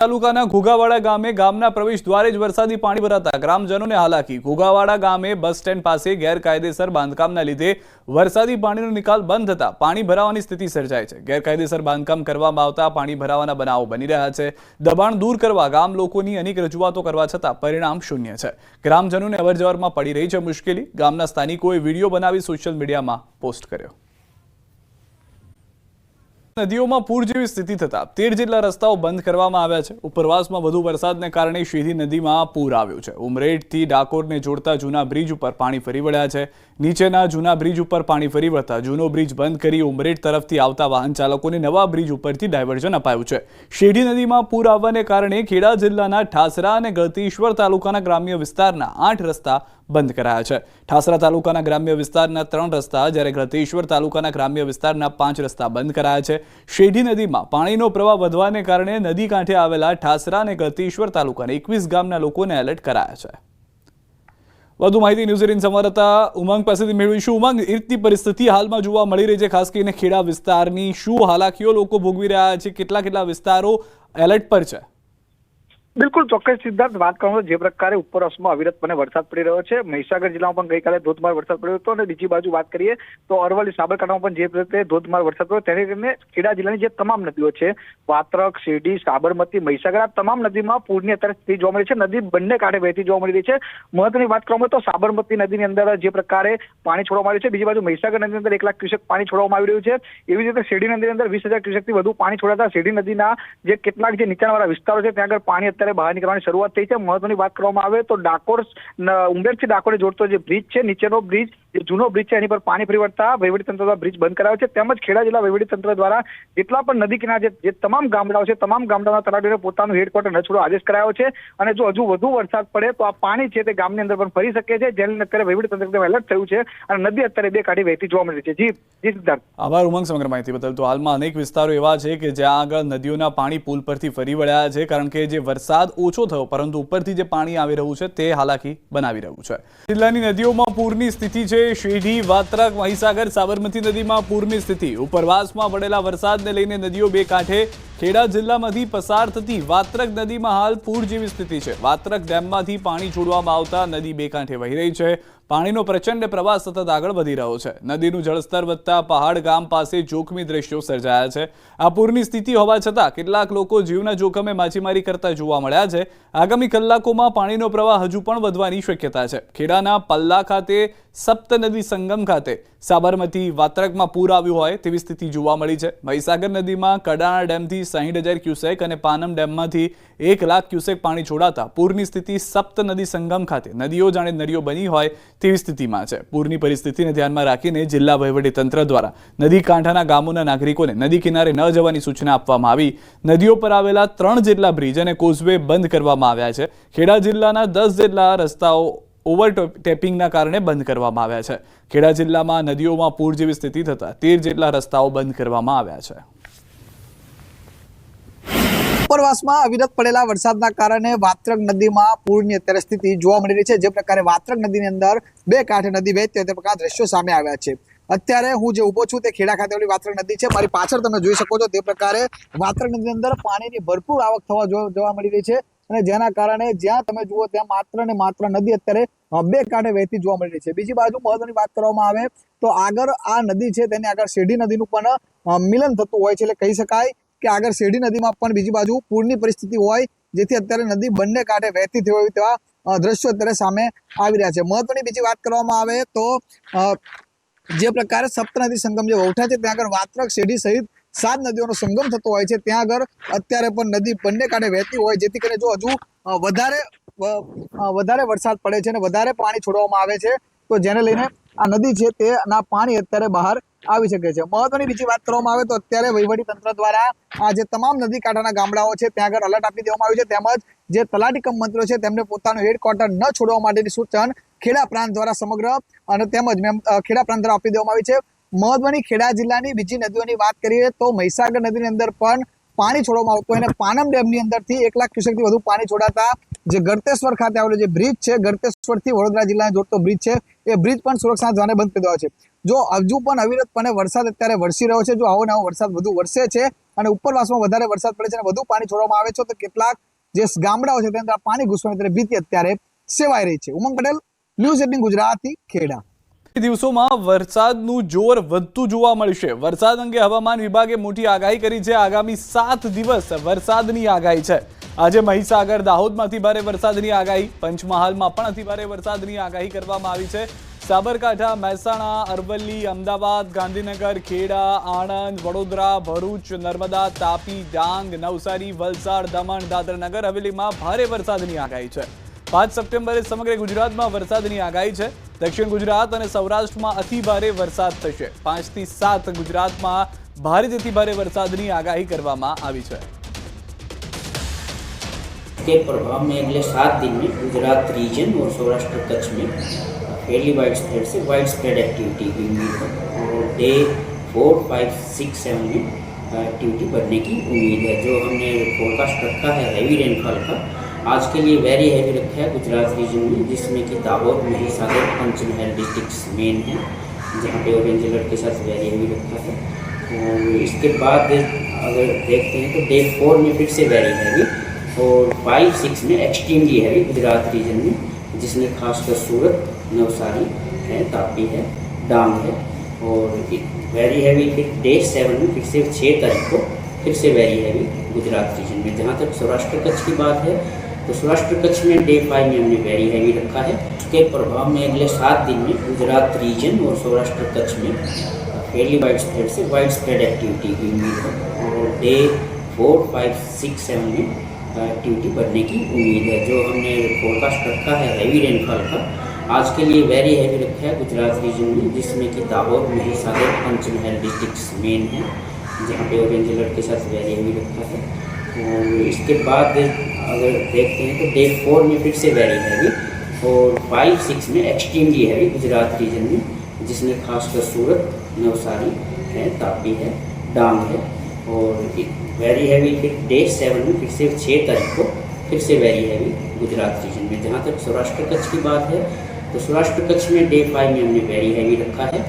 તાલુકાના ઘોઘાવાડા ગામે ગામના પ્રવેશ દ્વારે જ વરસાદી પાણી ભરાતા ગ્રામજનોને હાલાકી। ઘોઘાવાડા ગામે બસ સ્ટેન્ડ પાસે ગેરકાયદેસર બાંધકામના લીધે વરસાદી પાણીનો નિકાલ બંધ થતા પાણી ભરાવાની સ્થિતિ સર્જાઈ છે। ગેરકાયદેસર બાંધકામ કરવામાં આવતા પાણી ભરાવાના બનાવો બની રહ્યા છે। દબાણ દૂર કરવા ગામ લોકોની અનેક રજૂઆતો કરવા છતાં પરિણામ શૂન્ય છે। ગ્રામજનોને અવરજવરમાં પડી રહી છે મુશ્કેલી। ગામના સ્થાનિકોએ વિડીયો બનાવી સોશિયલ મીડિયામાં પોસ્ટ કર્યો। નદીઓમાં પૂર જેવી સ્થિતિ થતા 13 જેટલા રસ્તાઓ બંધ કરવામાં આવ્યા છે। ઉપરવાસમાં વધુ વરસાદને કારણે શેઢી નદીમાં પૂર આવ્યું છે। ઉમરેઠથી ડાકોરને જોડતા જૂના બ્રિજ ઉપર પાણી ફરી વળ્યા છે। નીચેના જૂના બ્રિજ ઉપર પાણી ફરી વળતા જૂનો બ્રિજ બંધ કરી ઉમરેઠ તરફથી આવતા વાહન ચાલકોને નવા બ્રિજ ઉપરથી ડાયવર્ઝન અપાયું છે। શેઢી નદીમાં પૂર આવવાને કારણે ખેડા જિલ્લાના ઠાસરા અને ગળતેશ્વર તાલુકાના ગ્રામ્ય વિસ્તારના 8 રસ્તા બંધ કરાયા છે। ઠાસરા તાલુકાના ગ્રામ્ય વિસ્તારના 3 રસ્તા જ્યારે ગળતેશ્વર તાલુકાના ગ્રામ્ય વિસ્તારના 5 રસ્તા બંધ કરાયા છે। શેઢી નદીમાં પાણીનો પ્રવાહ વધવાને કારણે નદી કાંઠે આવેલા ઠાસરા અને ગળતેશ્વર તાલુકાના 21 ગામના લોકોને એલર્ટ કરાયા છે। વધુ માહિતી ન્યૂઝ 18 સંવાદદાતા ઉમંગ પાસેથી મેળવીશું। ઉમંગ, એ રીતની પરિસ્થિતિ હાલમાં જોવા મળી રહી છે, ખાસ કરીને ખેડા વિસ્તારની શું હાલાકીઓ લોકો ભોગવી રહ્યા છે, કેટલા વિસ્તારો એલર્ટ પર છે? બિલકુલ ચોક્કસ સિદ્ધાર્થ, વાત કરું જે પ્રકારે ઉપરવાસમાં અવિરતપણે વરસાદ પડી રહ્યો છે। મહીસાગર જિલ્લામાં પણ ગઈકાલે ધોધમાર વરસાદ પડ્યો હતો અને બીજી બાજુ વાત કરીએ તો અરવલ્લી સાબરકાંઠામાં પણ જે રીતે ધોધમાર વરસાદ પડ્યો તેને કારણે ખેડા જિલ્લાની જે તમામ નદીઓ છે, વાત્રક, શેરડી, સાબરમતી, મહીસાગર, આ તમામ નદીમાં પૂરની અત્યારે સ્થિતિ જોવા મળી છે। નદી બંને કાંઠે વહેતી જોવા મળી રહી છે। મહત્વની વાત કરવામાં તો સાબરમતી નદીની અંદર જે પ્રકારે પાણી છોડવામાં આવ્યું છે, બીજી બાજુ મહીસાગર નદીની અંદર 1 લાખ ક્યુસેક પાણી છોડવામાં આવી રહ્યું છે। એવી જ રીતે શેરડી નદીની અંદર 20,000 ક્યુસેકથી વધુ પાણી છોડાતા શેરડી નદીના જે કેટલાક જે નીચાણવાળા વિસ્તારો છે ત્યાં આગળ પાણી અત્યારે બહાર નીકળવાની શરૂઆત થઈ છે। મહત્વની વાત કરવામાં આવે તો ડાકોર ઉમરેઠથી ડાકોરને જોડતો જે બ્રિજ છે, નીચેનો બ્રિજ, જે જૂનો બ્રિજ છે, એની પર પાણી ફરી વળતા વહીવટીતંત્ર દ્વારા બ્રિજ બંધ કરાયો છે। તેમજ ખેડા જિલ્લા વહીવટીતંત્ર દ્વારા જેટલા પણ નદી કિનારે જે તમામ ગામડાઓ છે, તમામ ગામડાના તલાટીઓને પોતાનું હેડક્વાર્ટર ન છોડવા આદેશ કરાયો છે અને જો હજુ વધુ વરસાદ પડે તો આ પાણી છે તે ગામની અંદર પણ ફરી શકે છે, જેને અત્યારે વહીવટીતંત્ર એલર્ટ થયું છે અને નદી અત્યારે બે કાંઠે વહેતી જોવા મળી રહી છે। જી સિદ્ધાર્થ, આભાર ઉમંગ સમગ્ર માહિતી બદલ। તો હાલમાં અનેક વિસ્તારો એવા છે કે જ્યાં આગળ નદીઓના પાણી પુલ પરથી ફરી વળ્યા છે, કારણ કે જે વરસાદ ઓછો થયો પરંતુ ઉપરથી જે પાણી આવી રહ્યું છે તે હાલાકી બનાવી રહ્યું છે। જિલ્લાની નદીઓમાં પૂરની સ્થિતિ છે। શેઢી, વાત્રક, મહીસાગર, સાબરમતી નદીમાં પૂરની સ્થિતિ। ઉપરવાસમાં પડેલા વરસાદને લઈને નદીઓ બે કાંઠે ખેડા જિલ્લામાંથી પસાર થતી વાત્રક નદીમાં હાલ પૂર જેવી સ્થિતિ છે। વાત્રક ડેમમાંથી પાણી છોડવામાં આવતા નદી બે કાંઠે વહી રહી છે। પાણીનો પ્રચંડ પ્રવાહ સતત આગળ વધી રહ્યો છે। નદીનું જળસ્તર વધતા પહાડ ગામ પાસે જોખમી દ્રશ્યો સર્જાયા છે। આ પૂરની સ્થિતિ હોવા છતાં કેટલાક લોકો જીવના જોખમે માછીમારી કરતા જોવા મળ્યા છે। આગામી કલાકોમાં પાણીનો પ્રવાહ હજુ પણ વધવાની શક્યતા છે। ખેડાના પલ્લા ખાતે સપ્ત નદી સંગમ ખાતે સાબરમતી વાત્રકમાં પૂર આવ્યું હોય તેવી સ્થિતિ જોવા મળી છે। મહીસાગર નદીમાં કડાણા ડેમથી 60,000 ક્યુસેક અને પાનમ ડેમમાંથી 1 લાખ ક્યુસેક પાણી છોડાતા પૂરની સ્થિતિ સપ્ત નદી સંગમ ખાતે નદીઓ જાણે નળીઓ બની હોય તેવી સ્થિતિમાં છે। પૂરની પરિસ્થિતિને ધ્યાનમાં રાખીને જિલ્લા વહીવટીતંત્ર દ્વારા નદી કાંઠાના ગામોના નાગરિકોને નદી કિનારે ન જવાની સૂચના આપવામાં આવી। નદીઓ પર આવેલા 3 જેટલા બ્રિજ અને કોઝવે બંધ કરવામાં આવ્યા છે। ખેડા જિલ્લાના 10 જેટલા રસ્તાઓ ઓવરટેપિંગના કારણે બંધ કરવામાં આવ્યા છે। ખેડા જિલ્લામાં નદીઓમાં પૂર જેવી સ્થિતિ થતા 13 જેટલા રસ્તાઓ બંધ કરવામાં આવ્યા છે। ઉપરવાસમાં અવિરત પડેલા વરસાદના કારણે વાત્રક નદીમાં પૂરની અત્યારે સ્થિતિ જોવા મળી રહી છે। જે પ્રકારે વાત્રક નદીની અંદર બે કાંઠે નદી વહેતી તે પ્રકાર દ્રશ્યો સામે આવ્યા છે। અત્યારે હું જે ઊભો છું તે ખેડા ખાતે આવેલી વાત્રક નદી છે। મારી પાછળ તમે જોઈ શકો છો તે પ્રકારે વાત્રક નદીની અંદર પાણીની ભરપૂર આવક થવા જોવા મળી રહી છે અને જેના કારણે જ્યાં તમે જુઓ ત્યાં માત્ર ને માત્ર નદી અત્યારે બે કાંઠે વહેતી જોવા મળી રહી છે। બીજી બાજુ મહત્વની વાત કરવામાં આવે તો આગળ આ નદી છે તેની આગળ શેરડી નદીનું પણ મિલન થતું હોય છે, એટલે કહી શકાય કે આગળ શેરડી નદીમાં પણ બીજી બાજુ પૂરની પરિસ્થિતિ હોય, જેથી અત્યારે નદી બંને કાંઠે વહેતી થઈ હોય તેવા દ્રશ્યો અત્યારે સામે આવી રહ્યા છે। મહત્વની બીજી વાત કરવામાં આવે તો જે પ્રકારે સપ્ત નદી સંગમ જે વૌઠા છે ત્યાં આગળ વાત્રક, શેરડી સહિત 7 નદીઓનો સંગમ થતો હોય છે, ત્યાં આગળ અત્યારે પણ નદી બંને કાંઠે વહેતી હોય, જેથી કરીને જો હજુ વધારે વરસાદ પડે છે અને વધારે પાણી છોડવામાં આવે છે તો જેને લઈને આ નદી છે તેના પાણી અત્યારે બહાર આવી શકે છે। મહત્વની બીજી વાત કરવામાં આવે તો અત્યારે વહીવટીતંત્ર દ્વારા આ જે તમામ નદી કાંઠાના ગામડાઓ છે ત્યાં આગળ એલર્ટ આપી દેવામાં આવ્યું છે, તેમજ જે તલાટી કમ મંત્રીઓ છે તેમને પોતાનું હેડક્વાર્ટર ન છોડવા માટેની સૂચન ખેડા પ્રાંત દ્વારા સમગ્ર અને તેમજ ખેડા પ્રાંત દ્વારા આપી દેવામાં આવી છે। મહત્વની ખેડા જિલ્લાની બીજી નદીઓની વાત કરીએ તો મહીસાગર નદીની અંદર પણ પાણી છોડવામાં આવતું હોય અને પાનમ ડેમની અંદરથી 1 લાખ ક્યુસેકથી વધુ પાણી છોડાતા જે ગળતેશ્વર ખાતે આવેલો જે બ્રિજ છે, ગળતેશ્વરથી વડોદરા જિલ્લાને જોડતો બ્રિજ છે, એ બ્રિજ પણ સુરક્ષા જાણે બંધ કરી દેવાયો છે। જો હજુ પણ અવિરતપણે વરસાદ અત્યારે વરસી રહ્યો છે, જો આવો નવો વરસાદ વધુ વરસે છે અને ઉપરવાસમાં વધારે વરસાદ પડે છે અને વધુ પાણી છોડવામાં આવે છે તો કેટલાક જે ગામડાઓ છે તેની અંદર પાણી ઘૂસવાની અત્યારે ભીતિ અત્યારે સેવાઈ રહી છે. ઉમંગ પટેલ, ન્યૂઝ 18 ગુજરાતી, ખેડા. દિવસોમાં વરસાદનું જોર વધતું જોવા મળશે. વરસાદ અંગે હવામાન વિભાગે મોટી આગાહી કરી છે. આગામી 7 દિવસ વરસાદની આગાહી છે. આજે મહીસાગર, દાહોદમાંથી ભારે વરસાદની આગાહી, પંચમહાલમાં પણ અતિભારે વરસાદની આગાહી કરવામાં આવી છે. સાબરકાંઠા, મહેસાણા, અરવલ્લી, અમદાવાદ, ગાંધીનગર, ખેડા, આણંદ, વડોદરા, ભરૂચ, નર્મદા, તાપી, ડાંગ, નવસારી, વલસાડ, દમણ, દાદરા નગર હવેલીમાં ભારે વરસાદની આગાહી છે. 5 સપ્ટેમ્બરે સમગ્ર ગુજરાતમાં વરસાદની આગાહી છે. દક્ષિણ ગુજરાત અને સૌરાષ્ટ્રમાં અતિભારે વરસાદ થશે. 5 થી 7 ગુજરાતમાં ભારેથી અતિભારે વરસાદની આગાહી કરવામાં આવી છે. के प्रभाव में अगले 7 दिन में गुजरात रीजन और सौराष्ट्र कच्छ में फेयरली वाइड स्प्रेड से वाइड स्प्रेड एक्टिविटी की उम्मीद है और डे 4, 5, 6, 7 में एक्टिविटी बढ़ने की उम्मीद है. जो हमने फोरकास्ट रखा है हैवी रेनफॉल का, आज के लिए वेरी हैवी रखा है गुजरात रीजन में, जिसमें कि दाहोद, महीसागर, पंचमहल डिस्ट्रिक्ट्स मेन हैं, जहाँ पे ऑरेंज अलर्ट के साथ वेरी हैवी रखा है. और इसके बाद अगर देखते हैं तो डे 4 में फिर से वेरी हैवी और 5, 6 में एक्सट्रीमली हैवी गुजरात रीजन में, जिसमें खासकर सूरत, नवसारी है, तापी है, डांग है. और वेरी हैवी फिर डे 7 में फिर से 6 तारीख को फिर से वेरी हैवी गुजरात रीजन में. जहाँ तक सौराष्ट्र कच्छ की बात है तो सौराष्ट्र कच्छ में डे 5 में हमने वेरी हैवी रखा है. उसके प्रभाव में अगले 7 दिन में गुजरात रीजन और सौराष्ट्र कच्छ में फेयरली वाइड स्प्रेड से वाइड स्प्रेड एक्टिविटी की उम्मीद है और डे 4, 5, 6, 7 में एक्टिविटी बढ़ने की उम्मीद है. जो हमने फोरकास्ट रखा है हैवी रेनफॉल का, आज के लिए वेरी हैवी रखा है गुजरात रीजन में, जिसमें कि दाहोद, महीसागर, पंचमहल डिस्ट्रिक्ट्स मेन हैं, जहाँ पे ऑरेंज अलर्ट के साथ वेरी हैवी रखा है. और इसके बाद अगर देखते हैं तो डे 4 में फिर से वेरी हैवी और 5, 6 में एक्सट्रीमली हैवी गुजरात रीजन में, जिसमें खासकर सूरत, नवसारी है, तापी है, डांग है. और वेरी हैवी फिर डे 7 में फिर से 6 तारीख को फिर से वेरी हैवी गुजरात रीजन में. जहाँ तक सौराष्ट्र कच्छ की बात है तो सौराष्ट्र कच्छ में डे 5 में हमने वेरी हैवी रखा है